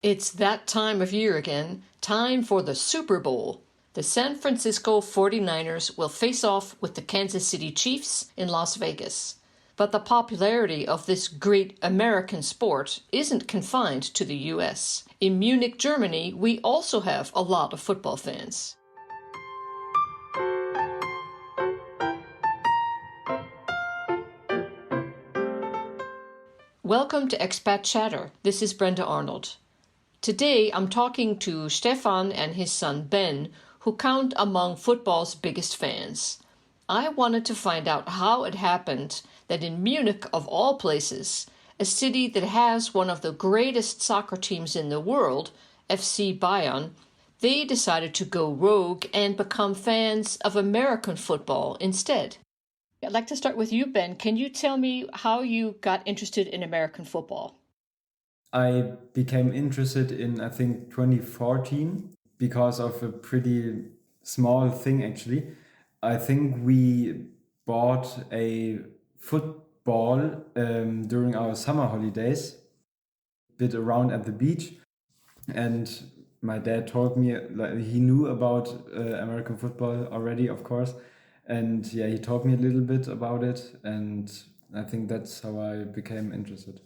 It's that time of year again, time for the Super Bowl. The San Francisco 49ers will face off with the Kansas City Chiefs in Las Vegas. But the popularity of this great American sport isn't confined to the US. In Munich, Germany, we also have a lot of football fans. Welcome to Expat Chatter. This is Brenda Arnold. Today I'm talking to Stefan and his son Ben, who count among football's biggest fans. I wanted to find out how it happened that in Munich, of all places, a city that has one of the greatest soccer teams in the world, FC Bayern, they decided to go rogue and become fans of American football instead. I'd like to start with you, Ben. Can you tell me how you got interested in American football? I became interested in, I think, 2014 because of a pretty small thing, actually. I think we bought a football during our summer holidays, bit around at the beach. And my dad told me, like, he knew about American football already, of course. And yeah, he taught me a little bit about it. And I think that's how I became interested.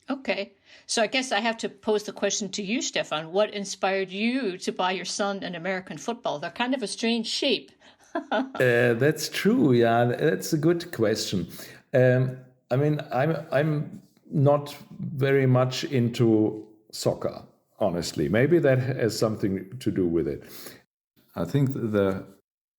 Okay. So I guess I have to pose the question to you, Stefan. What inspired you to buy your son an American football? They're kind of a strange shape. That's true. Yeah, that's a good question. I'm not very much into soccer, honestly. Maybe that has something to do with it. I think the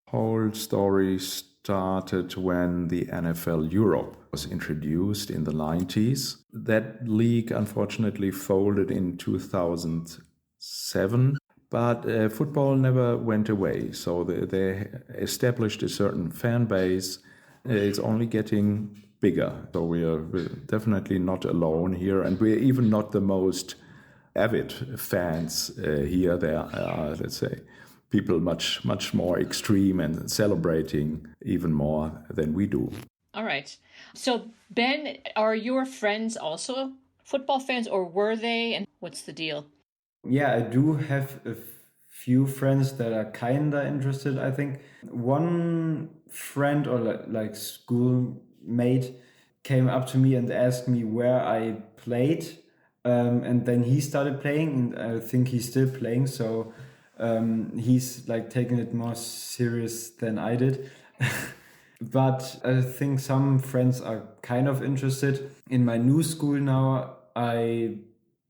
whole story started when the NFL Europe was introduced in the 90s. That league unfortunately folded in 2007, but football never went away. So they established a certain fan base. It's only getting bigger. So we're definitely not alone here, and we're even not the most avid fans here. There are, let's say, people much more extreme and celebrating even more than we do. All right. So, Ben, are your friends also football fans, or were they? And what's the deal? Yeah, I do have a few friends that are kinda interested, I think. One friend or like schoolmate came up to me and asked me where I played. And then he started playing, and I think he's still playing. So he's like taking it more serious than I did. But I think some friends are kind of interested. In my new school now, I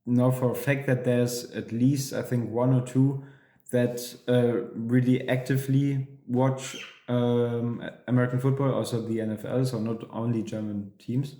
know for a fact that there's at least, I think, one or two that really actively watch American football, also the NFL, so not only German teams.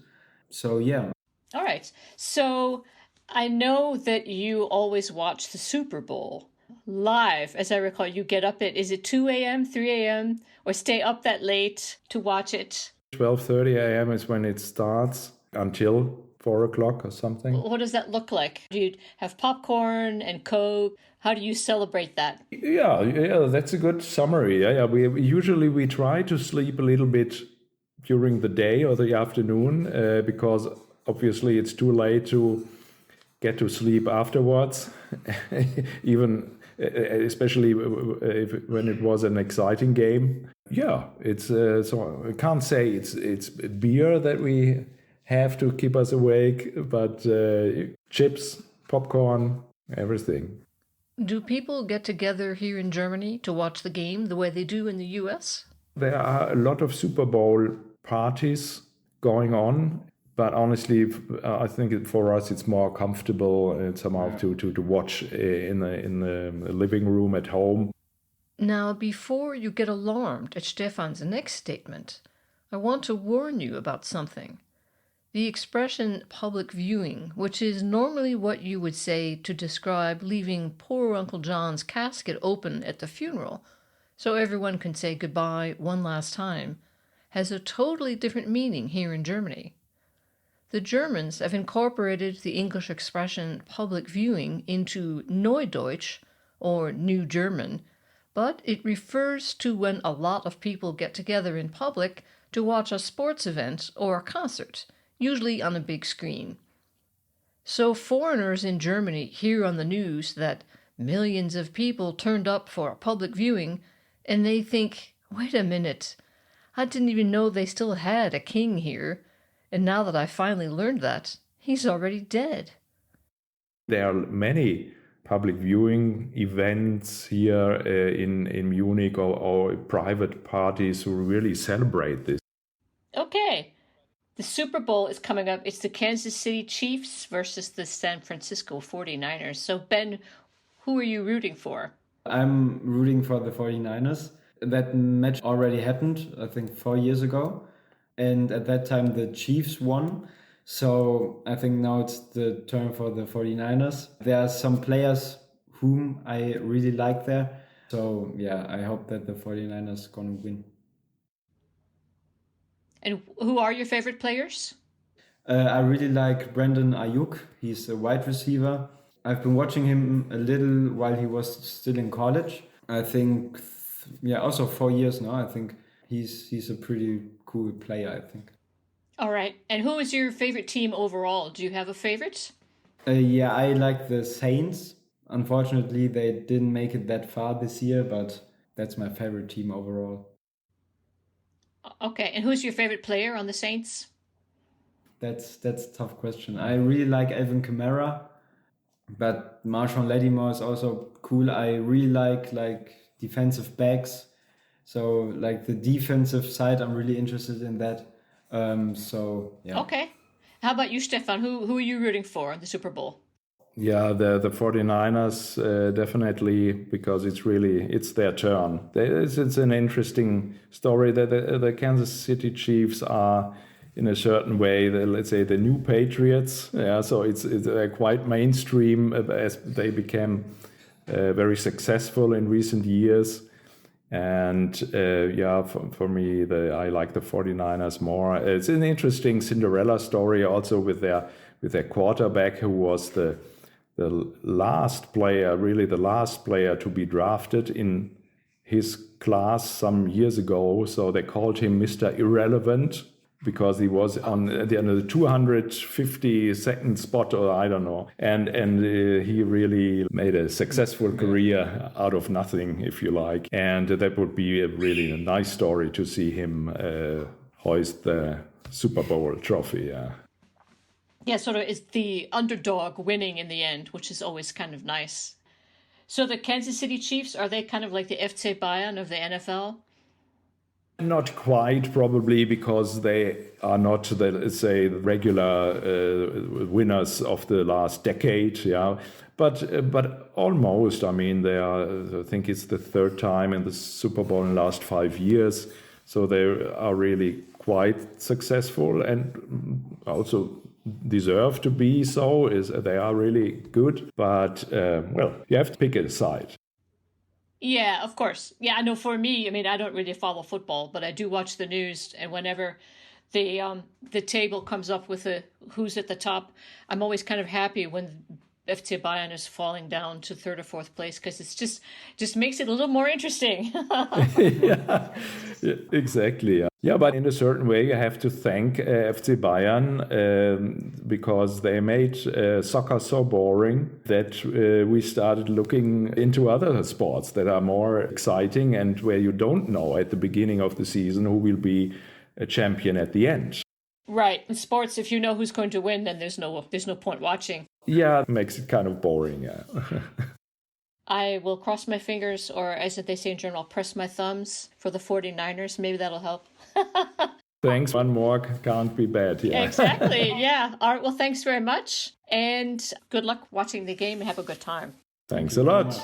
So yeah. All right. So I know that you always watch the Super Bowl live. As I recall, you get up at, is it 2 a.m., 3 a.m., or stay up that late to watch it? 12:30 a.m. is when it starts until 4 o'clock or something. What does that look like? Do you have popcorn and Coke? How do you celebrate that? Yeah, that's a good summary. Yeah. We try to sleep a little bit during the day or the afternoon because obviously it's too late to get to sleep afterwards, even especially when it was an exciting game. Yeah, it's so I can't say it's beer that we have to keep us awake, but chips, popcorn, everything. Do people get together here in Germany to watch the game the way they do in the US? There are a lot of Super Bowl parties going on, but honestly, I think for us it's more comfortable somehow to watch in the living room at home. Now, before you get alarmed at Stefan's next statement, I want to warn you about something. The expression public viewing, which is normally what you would say to describe leaving poor Uncle John's casket open at the funeral so everyone can say goodbye one last time, has a totally different meaning here in Germany. The Germans have incorporated the English expression public viewing into Neudeutsch, or New German, but it refers to when a lot of people get together in public to watch a sports event or a concert, usually on a big screen. So foreigners in Germany hear on the news that millions of people turned up for a public viewing, and they think, wait a minute, I didn't even know they still had a king here, and now that I finally learned that, he's already dead. There are many public viewing events here in Munich or private parties who really celebrate this. Okay. The Super Bowl is coming up. It's the Kansas City Chiefs versus the San Francisco 49ers. So, Ben, who are you rooting for? I'm rooting for the 49ers. That match already happened, I think, 4 years ago. And at that time, the Chiefs won. So I think now it's the turn for the 49ers. There are some players whom I really like there. So, yeah, I hope that the 49ers going to win. And who are your favorite players? I really like Brandon Ayuk. He's a wide receiver. I've been watching him a little while he was still in college. I think, also 4 years now. I think he's a pretty cool player, I think. All right. And who is your favorite team overall? Do you have a favorite? I like the Saints. Unfortunately, they didn't make it that far this year, but that's my favorite team overall. Okay. And who's your favorite player on the Saints? That's a tough question. I really like Alvin Kamara, but Marshawn Lattimore is also cool. I really like defensive backs. So like the defensive side, I'm really interested in that. Okay. How about you, Stefan? Who are you rooting for in the Super Bowl? Yeah, the 49ers, definitely, because it's their turn. It's an interesting story that the Kansas City Chiefs are, in a certain way, let's say, the new Patriots. Yeah, so it's quite mainstream as they became very successful in recent years. And for me, I like the 49ers more. It's an interesting Cinderella story also with their quarterback, who was the last player to be drafted in his class some years ago. So they called him Mr. Irrelevant, because he was on the 252nd spot, or I don't know. And he really made a successful career out of nothing, if you like. And that would be a really nice story to see him hoist the Super Bowl trophy. Yeah, sort of is the underdog winning in the end, which is always kind of nice. So the Kansas City Chiefs, are they kind of like the FC Bayern of the NFL? Not quite, probably, because they are not the regular winners of the last decade, but almost. I mean, I think it's the third time in the Super Bowl in the last 5 years, so they are really quite successful and also deserve to be so. They are really good, but you have to pick a side. Yeah, of course. Yeah, I know for me, I mean, I don't really follow football, but I do watch the news, and whenever the table comes up with who's at the top, I'm always kind of happy when FC Bayern is falling down to third or fourth place, because it's just makes it a little more interesting. Yeah, exactly. Yeah, but in a certain way, you have to thank FC Bayern because they made soccer so boring that we started looking into other sports that are more exciting and where you don't know at the beginning of the season who will be a champion at the end. Right. In sports, if you know who's going to win, then there's no point watching. Yeah, it makes it kind of boring, yeah. I will cross my fingers, or as they say in German, I'll press my thumbs for the 49ers. Maybe that'll help. Thanks. One more can't be bad. Yeah. Exactly. Yeah. All right. Well, thanks very much. And good luck watching the game and have a good time. Thanks a lot.